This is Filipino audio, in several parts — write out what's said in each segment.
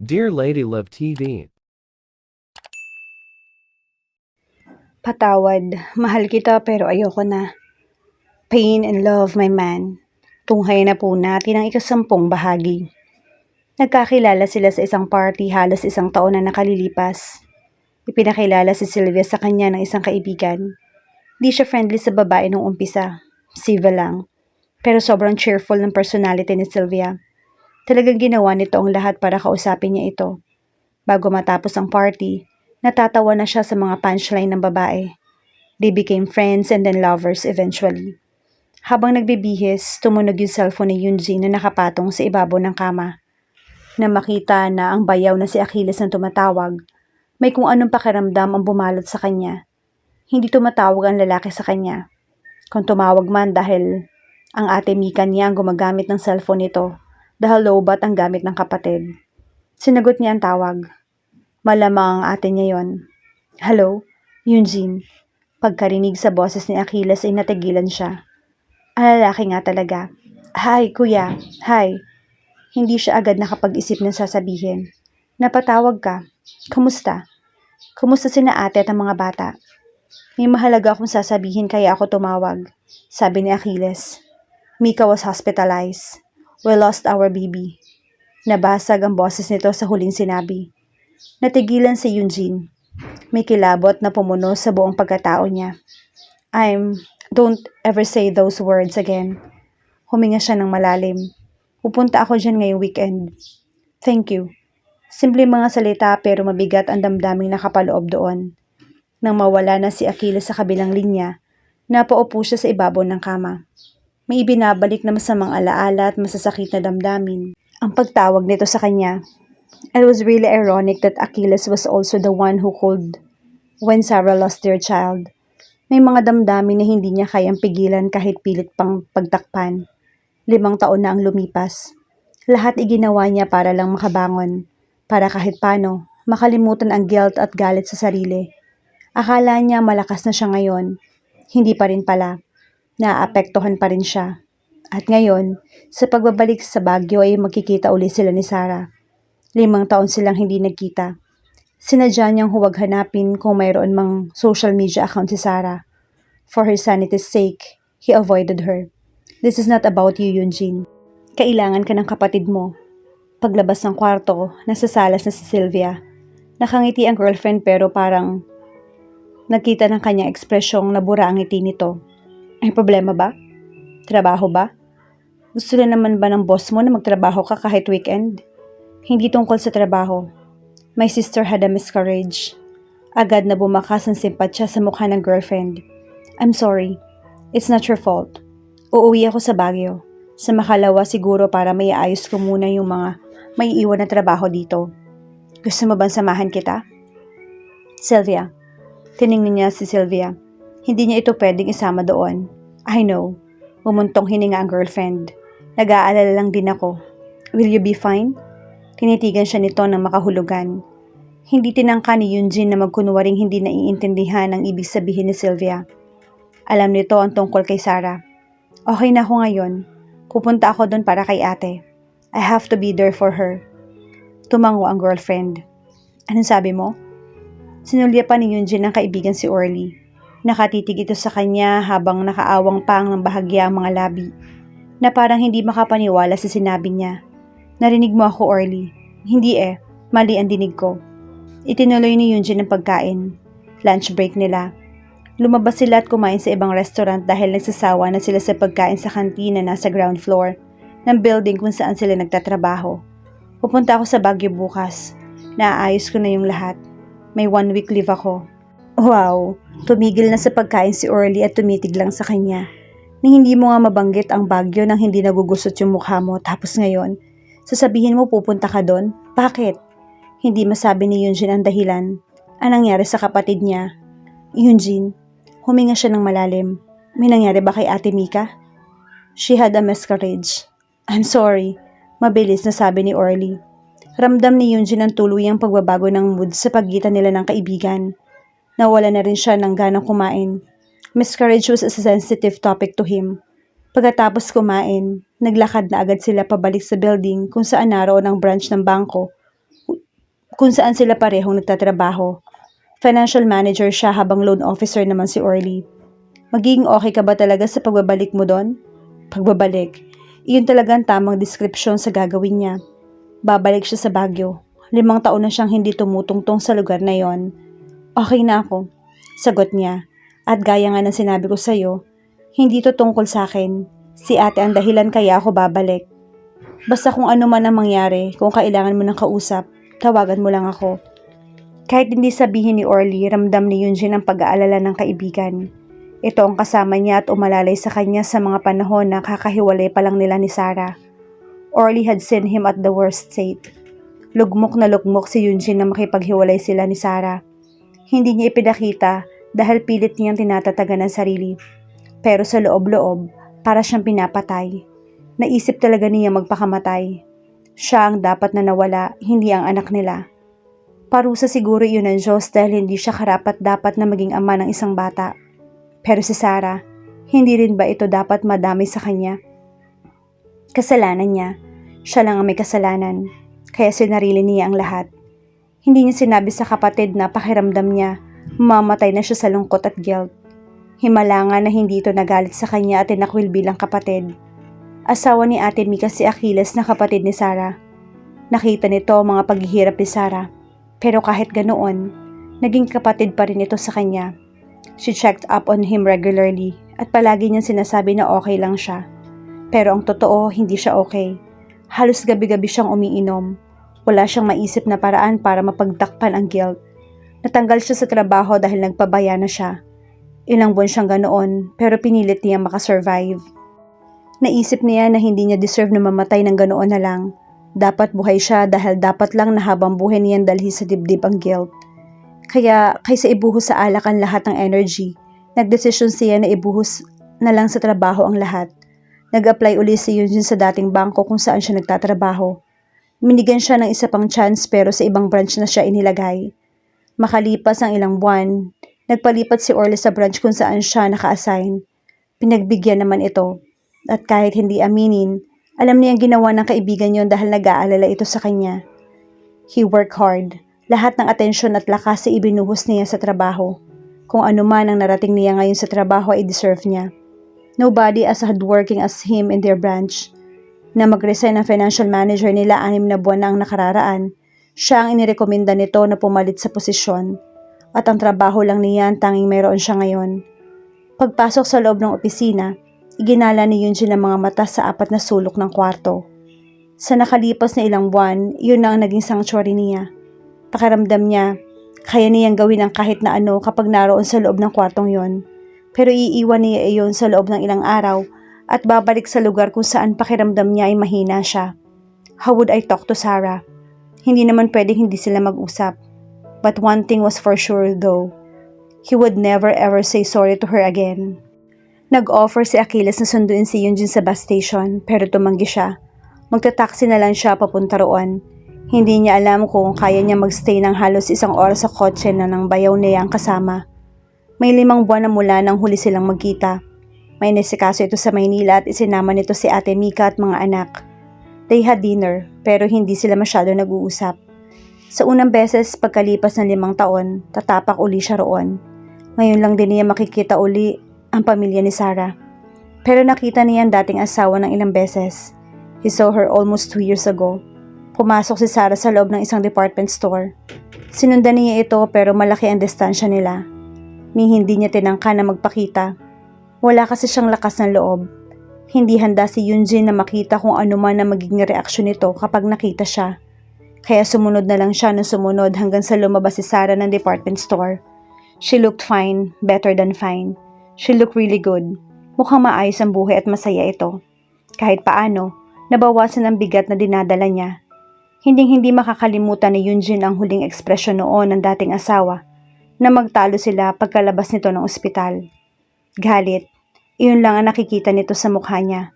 Dear Lady Love TV, Patawad, mahal kita pero ayoko na. Pain and love, my man. Tunghay na po natin ang ikasampung bahagi. Nagkakilala sila sa isang party halos isang taon na nakalilipas. Ipinakilala si Sylvia sa kanya ng isang kaibigan. Di siya friendly sa babae nung umpisa. Civil lang. Pero sobrang cheerful ng personality ni Sylvia. Talagang ginawa nito ang lahat para kausapin niya ito. Bago matapos ang party, natatawa na siya sa mga punchline ng babae. They became friends and then lovers eventually. Habang nagbibihis, tumunog yung cellphone ni Yunjin na nakapatong sa ibabaw ng kama. Na makita na ang bayaw na si Achilles na tumatawag, may kung anong pakiramdam ang bumalot sa kanya. Hindi tumatawag ang lalaki sa kanya. Kung tumawag man dahil ang ate Mika niya ang gumagamit ng cellphone nito dahil lowbat ang gamit ng kapatid. Sinagot niya ang tawag. Malamang ang ate niya yon. Hello, Yunjin. Pagkarinig sa boses ni Achilles ay natigilan siya. Ang lalaki nga talaga. Hi, kuya. Hi. Hindi siya agad nakapag-isip ng sasabihin. Napatawag ka. Kamusta? Kamusta sina ate at ang mga bata? May mahalaga akong sasabihin kaya ako tumawag. Sabi ni Achilles. Mika was hospitalized. We lost our baby. Nabasag ang boses nito sa huling sinabi. Natigilan si Yunjin. May kilabot na pumuno sa buong pagkatao niya. Don't ever say those words again. Huminga siya ng malalim. Pupunta ako dyan ngayong weekend. Thank you. Simple mga salita pero mabigat ang damdaming nakapaloob doon. Nang mawala na si Achilles sa kabilang linya, napaupo siya sa ibabaw ng kama. May ibinabalik na masamang alaala at masasakit na damdamin. Ang pagtawag nito sa kanya. It was really ironic that Achilles was also the one who called when Sarah lost their child. May mga damdamin na hindi niya kayang pigilan kahit pilit pang pagtakpan. 5 taon na ang lumipas. Lahat iginawa niya para lang makabangon. Para kahit paano, makalimutan ang guilt at galit sa sarili. Akala niya malakas na siya ngayon. Hindi pa rin pala. Naapektuhan pa rin siya. At ngayon, sa pagbabalik sa Baguio ay magkikita uli sila ni Sarah. 5 taon silang hindi nagkita. Sinadya niyang huwag hanapin kung mayroon mang social media account si Sarah. For her sanity's sake, he avoided her. This is not about you, Yunjin. Kailangan ka ng kapatid mo. Paglabas ng kwarto, nasa salas na si Sylvia. Nakangiti ang girlfriend pero parang nakita ng kanyang ekspresyong nabura ang ngiti nito. Ay problema ba? Trabaho ba? Gusto na naman ba ng boss mo na magtrabaho ka kahit weekend? Hindi tungkol sa trabaho. My sister had a miscarriage. Agad na bumakas ang simpatya sa mukha ng girlfriend. I'm sorry. It's not your fault. Uuwi ako sa Baguio. Sa makalawa siguro para may ayos ko muna yung mga may iwan na trabaho dito. Gusto mo bang samahan kita? Sylvia. Tiningnan niya si Sylvia. Hindi niya ito pwedeng isama doon. I know. Umuntong hininga ang girlfriend. Nag-aalala lang din ako. Will you be fine? Tinitigan siya nito ng makahulugan. Hindi tinangka ni Yunjin na magkunwaring hindi naiintindihan ang ibig sabihin ni Sylvia. Alam nito ang tungkol kay Sarah. Okay na ako ngayon. Pupunta ako doon para kay ate. I have to be there for her. Tumango ang girlfriend. Anong sabi mo? Sinulya pa ni Yunjin ang kaibigan si Orly. Nakatitig ito sa kanya habang nakaawang pang ng bahagya ang mga labi. Na parang hindi makapaniwala sa sinabi niya. Narinig mo ako, Orly. Hindi mali ang dinig ko. Itinuloy ni Yunjin ang pagkain. Lunch break nila. Lumabas sila at kumain sa ibang restaurant dahil nagsasawa na sila sa pagkain sa kantina na nasa ground floor ng building kung saan sila nagtatrabaho. Pupunta ako sa Baguio bukas. Naayos ko na yung lahat. May 1 week leave ako. Wow! Tumigil na sa pagkain si Orly at tumitig lang sa kanya. Ni hindi mo nga mabanggit ang Baguio nang hindi nagugusot yung mukha mo tapos ngayon, sasabihin mo pupunta ka doon? Bakit? Hindi masabi ni Yunjin ang dahilan. Anong nangyari sa kapatid niya? Yunjin, huminga siya ng malalim. May nangyari ba kay Ate Mika? She had a miscarriage. I'm sorry. Mabilis na sabi ni Orly. Ramdam ni Yunjin ang tuluyang pagbabago ng mood sa pagitan nila ng kaibigan. Nawala na rin siya ng ganang kumain. Miscarriage was a sensitive topic to him. Pagkatapos kumain, naglakad na agad sila pabalik sa building kung saan naroon ang branch ng bangko kung saan sila parehong nagtatrabaho. Financial manager siya habang loan officer naman si Orly. Magiging okay ka ba talaga sa pagbabalik mo doon? Pagbabalik. Iyon talaga ang tamang description sa gagawin niya. Babalik siya sa Baguio. 5 taon na siyang hindi tumutungtong sa lugar na yon. Okay na ako, sagot niya. At gaya nga ng sinabi ko sa'yo, hindi to tungkol sa akin. Si ate ang dahilan kaya ako babalik. Basta kung ano man ang mangyari, kung kailangan mo ng kausap, tawagan mo lang ako. Kahit hindi sabihin ni Orly, ramdam ni Yunjin ang pag-aalala ng kaibigan. Ito ang kasama niya at umalalay sa kanya sa mga panahon na kakahiwalay pa lang nila ni Sarah. Orly had seen him at the worst state. Lugmok na lugmok si Yunjin na makipaghiwalay sila ni Sarah. Hindi niya ipinakita dahil pilit niyang tinatatagan ang sarili. Pero sa loob-loob, para siyang pinapatay. Naisip talaga niya magpakamatay. Siya ang dapat na nawala, hindi ang anak nila. Parusa siguro iyon ng Diyos dahil hindi siya karapat-dapat na maging ama ng isang bata. Pero si Sarah, hindi rin ba ito dapat madami sa kanya? Kasalanan niya. Siya lang ang may kasalanan. Kaya sinarili niya ang lahat. Hindi niya sinabi sa kapatid na pakiramdam niya, mamatay na siya sa lungkot at guilt. Himalangan na hindi ito nagalit sa kanya at tinakwil bilang kapatid. Asawa ni Ate Mika si Achilles na kapatid ni Sarah. Nakita nito ang mga paghihirap ni Sarah. Pero kahit ganoon, naging kapatid pa rin ito sa kanya. She checked up on him regularly at palagi niyang sinasabi na okay lang siya. Pero ang totoo, hindi siya okay. Halos gabi-gabi siyang umiinom. Wala siyang maisip na paraan para mapagdakpan ang guilt. Natanggal siya sa trabaho dahil nagpabaya na siya. Ilang buwan siyang ganoon pero pinilit niya makasurvive. Naisip niya na hindi niya deserve na mamatay ng ganoon na lang. Dapat buhay siya dahil dapat lang na habang buhay niyan dalhin sa dibdib ang guilt. Kaya kaysa ibuhos sa alak ang lahat ng energy, nagdesisyon siya na ibuhos na lang sa trabaho ang lahat. Nag-apply uli si Yunjin sa dating bangko kung saan siya nagtatrabaho. Minigyan siya ng isa pang chance pero sa ibang branch na siya inilagay. Makalipas ang ilang buwan, nagpalipat si Orly sa branch kung saan siya naka-assign. Pinagbigyan naman ito. At kahit hindi aminin, alam niyang ginawa ng kaibigan yon dahil nag-aalala ito sa kanya. He worked hard. Lahat ng atensyon at lakas ay ibinuhos niya sa trabaho. Kung ano man ang narating niya ngayon sa trabaho ay deserve niya. Nobody as hardworking as him in their branch. Na mag-resign ang financial manager nila 6 na buwan na ang nakararaan, siya ang inirekomenda nito na pumalit sa posisyon. At ang trabaho lang niya ang tanging mayroon siya ngayon. Pagpasok sa loob ng opisina, iginala ni Yunjin ang mga mata sa 4 na sulok ng kwarto. Sa nakalipas na ilang buwan, yun na ang naging sanctuary niya. Pakiramdam niya, kaya niyang gawin ang kahit na ano kapag naroon sa loob ng kwartong yon. Pero iiwan niya iyon sa loob ng ilang araw at babalik sa lugar kung saan pakiramdam niya ay mahina siya. How would I talk to Sarah? Hindi naman pwedeng hindi sila mag-usap. But one thing was for sure though. He would never ever say sorry to her again. Nag-offer si Achilles na sunduin si Yunjin sa bus station pero tumanggi siya. Magta-taxi na lang siya papunta roon. Hindi niya alam kung kaya niya magstay ng halos 1 oras sa kotse na ng bayaw niya ang kasama. May 5 buwan na mula nang huli silang magkita. May nasikaso ito sa Maynila at isinama nito si Ate Mika at mga anak. They had dinner pero hindi sila masyado nag-uusap. Sa unang beses pagkalipas ng 5 taon, tatapak uli siya roon. Ngayon lang din niya makikita uli ang pamilya ni Sarah. Pero nakita niya ang dating asawa ng ilang beses. He saw her almost 2 years ago. Pumasok si Sarah sa loob ng isang department store. Sinundan niya ito pero malaki ang distansya nila. Ni hindi niya tinangka na magpakita. Wala kasi siyang lakas ng loob. Hindi handa si Yunjin na makita kung ano man ang magiging reaksyon nito kapag nakita siya. Kaya sumunod na lang siya ng sumunod hanggang sa lumabas si Sarah ng department store. She looked fine, better than fine. She looked really good. Mukhang maayos ang buhay at masaya ito. Kahit paano, nabawasan ang bigat na dinadala niya. Hindi makakalimutan ni Yunjin ang huling ekspresyon noon ng dating asawa na magtalo sila pagkalabas nito ng ospital. Galit. Iyon lang ang nakikita nito sa mukha niya.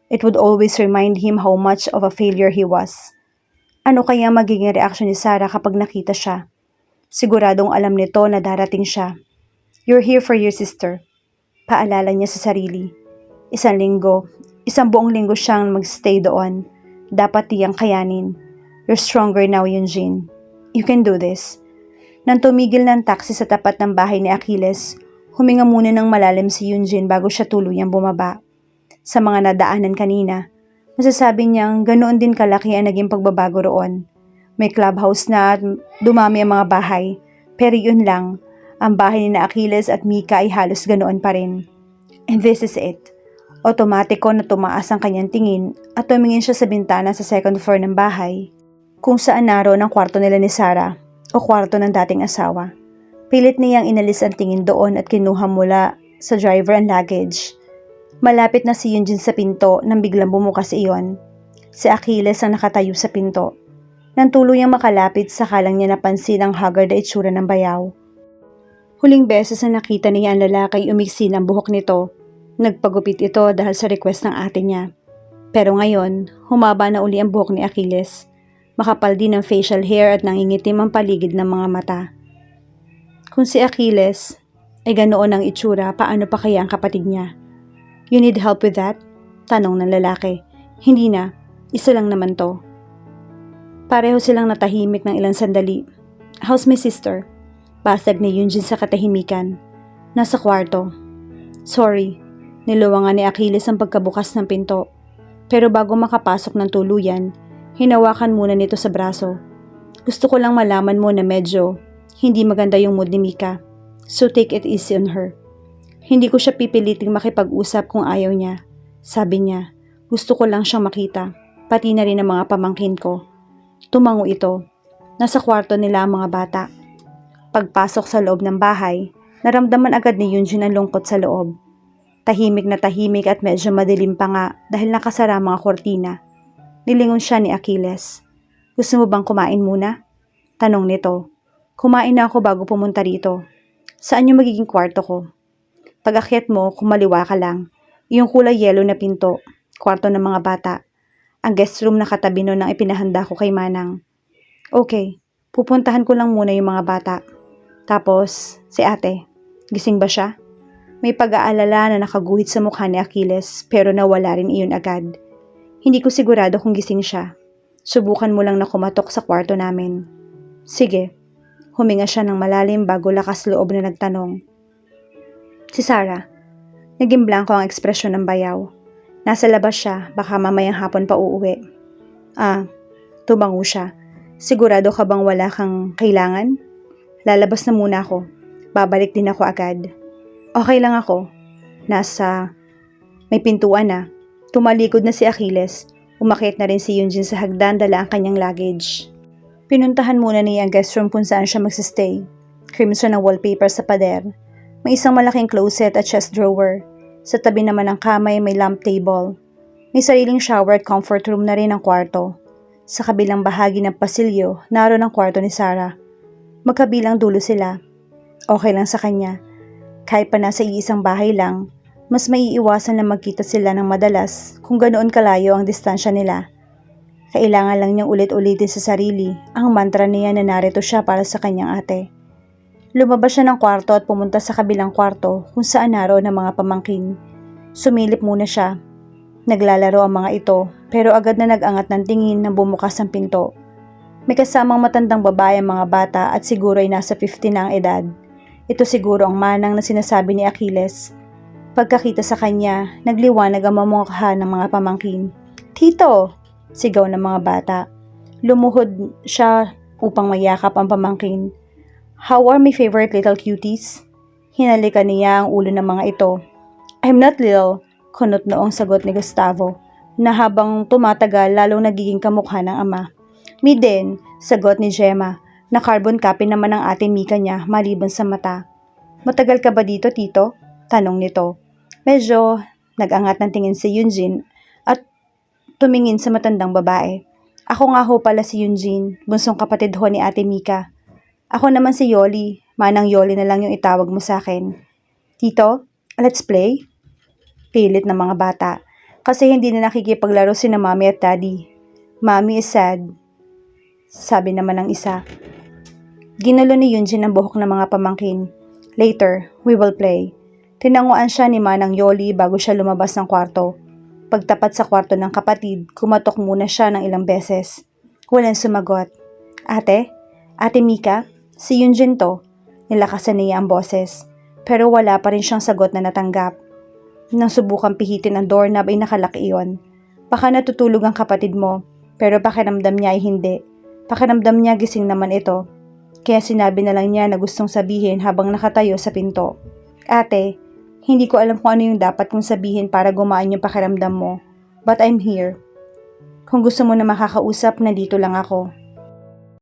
It would always remind him how much of a failure he was. Ano kaya magiging reaksyon ni Sarah kapag nakita siya? Siguradong alam nito na darating siya. You're here for your sister. Paalala niya sa sarili. 1 linggo, 1 buong linggo siyang magstay doon. Dapat tiyang kayanin. You're stronger now, Yunjin. You can do this. Nang tumigil ng taxi sa tapat ng bahay ni Achilles, huminga muna ng malalim si Yunjin bago siya tuluyang bumaba. Sa mga nadaanan kanina, masasabi niyang ganoon din kalaki ang naging pagbabago roon. May clubhouse na at dumami ang mga bahay, pero yun lang, ang bahay ni Achilles at Mika ay halos ganoon pa rin. And this is it. Otomatiko na tumaas ang kanyang tingin at tumingin siya sa bintana sa second floor ng bahay, kung saan naroon ang kwarto nila ni Sarah o kwarto ng dating asawa. Pilit niyang inalis ang tingin doon at kinuha mula sa driver ang luggage. Malapit na si Yunjin sa pinto nang biglang bumukas iyon. Si Achilles ang nakatayo sa pinto. Nang tuluyang makalapit, saka lang niya napansin ang haggard na itsura ng bayaw. Huling beses na nakita niya ang lalaki ay umiksi ng buhok nito. Nagpagupit ito dahil sa request ng ate niya. Pero ngayon, humaba na uli ang buhok ni Achilles. Makapal din ang facial hair at nangingitim ang paligid ng mga mata. Kung si Achilles ay ganoon ang itsura, paano pa kaya ang kapatid niya? You need help with that? Tanong ng lalaki. Hindi na, isa lang naman to. Pareho silang natahimik ng ilang sandali. How's my sister? Basag ni Yunjin sa katahimikan. Nasa kwarto. Sorry, niluwangan ni Achilles ang pagkabukas ng pinto. Pero bago makapasok ng tuluyan, hinawakan muna nito sa braso. Gusto ko lang malaman mo na medyo hindi maganda yung mood ni Mika. So take it easy on her. Hindi ko siya pipiliting makipag-usap kung ayaw niya. Sabi niya, gusto ko lang siyang makita, pati na rin ang mga pamangkin ko. Tumango ito. Nasa kwarto nila ang mga bata. Pagpasok sa loob ng bahay, naramdaman agad ni Yunjin ang lungkot sa loob. Tahimik na tahimik at medyo madilim pa nga dahil nakasara ang mga kortina. Nilingon siya ni Achilles. Gusto mo bang kumain muna? Tanong nito. Kumain na ako bago pumunta rito. Saan yung magiging kwarto ko? Pag-akyat mo, kumaliwa ka lang. Yung kulay yellow na pinto, kwarto ng mga bata. Ang guest room na katabi nun ang ipinahanda ko kay Manang. Okay, pupuntahan ko lang muna yung mga bata. Tapos, si ate, gising ba siya? May pag-aalala na nakaguhit sa mukha ni Achilles pero nawala rin iyon agad. Hindi ko sigurado kung gising siya. Subukan mo lang na kumatok sa kwarto namin. Sige. Huminga siya ng malalim bago lakas loob na nagtanong. Si Sarah. Naging blanco ang ekspresyon ng bayaw. Nasa labas siya, baka mamayang hapon pa uuwi. Tumango siya. Sigurado ka bang wala kang kailangan? Lalabas na muna ako. Babalik din ako agad. Okay lang ako. May pintuan na. Tumalikod na si Achilles. Umakyat na rin si Yunjin sa hagdan, dala ang kanyang luggage. Pinuntahan muna niya ang guest room kung saan siya magsistay. Crimson ang wallpaper sa pader. May isang malaking closet at chest drawer. Sa tabi naman ng kamay may lamp table. May sariling shower at comfort room na rin ang kwarto. Sa kabilang bahagi ng pasilyo, naroon ang kwarto ni Sarah. Magkabilang dulo sila. Okay lang sa kanya. Kahit pa nasa iisang bahay lang, mas maiiwasan na magkita sila ng madalas kung ganoon kalayo ang distansya nila. Kailangan lang niyang ulit-ulitin sa sarili ang mantra niya na narito siya para sa kanyang ate. Lumabas siya ng kwarto at pumunta sa kabilang kwarto kung saan naroon ang mga pamangkin. Sumilip muna siya. Naglalaro ang mga ito pero agad na nag-angat ng tingin nang bumukas ang pinto. May kasamang matandang babae ang mga bata at siguro ay nasa 50 na ang edad. Ito siguro ang Manang na sinasabi ni Achilles. Pagkakita sa kanya, nagliwanag ang mamukha ng mga pamangkin. Tito! Sigaw ng mga bata. Lumuhod siya upang mayakap ang pamangkin. How are my favorite little cuties? Hinalikan niya ang ulo ng mga ito. I'm not little, kunot noong sagot ni Gustavo, na habang tumatagal lalong nagiging kamukha ng ama. Me din, sagot ni Gemma, na carbon copy naman ang ate Mika niya maliban sa mata. Matagal ka ba dito, tito? Tanong nito. Medyo nag-angat ng tingin si Yunjin at tumingin sa matandang babae. Ako nga ho pala si Yunjin, bunsong kapatid ho ni ate Mika. Ako naman si Yoli, Manang Yoli na lang yung itawag mo sa akin. Tito, let's play? Pilit ng mga bata, kasi hindi na nakikipaglaro sina Mommy at Daddy. Mommy is sad, sabi naman ng isa. Ginulo ni Yunjin ang buhok ng mga pamangkin. Later, we will play. Tinanguan siya ni Manang Yoli bago siya lumabas ng kwarto. Pagtapat sa kwarto ng kapatid, kumatok muna siya ng ilang beses. Walang sumagot. Ate, Ate Mika, si Yunjin to. Nilakasan niya ang boses. Pero wala pa rin siyang sagot na natanggap. Nang subukang pihitin ang doorknob ay nakalaki iyon. Baka natutulog ang kapatid mo, pero pakiramdam niya ay hindi. Pakiramdam niya gising naman ito. Kaya sinabi na lang niya na gustong sabihin habang nakatayo sa pinto. Ate, hindi ko alam kung ano yung dapat kong sabihin para gumaan yung pakiramdam mo. But I'm here. Kung gusto mo na makakausap, nandito lang ako.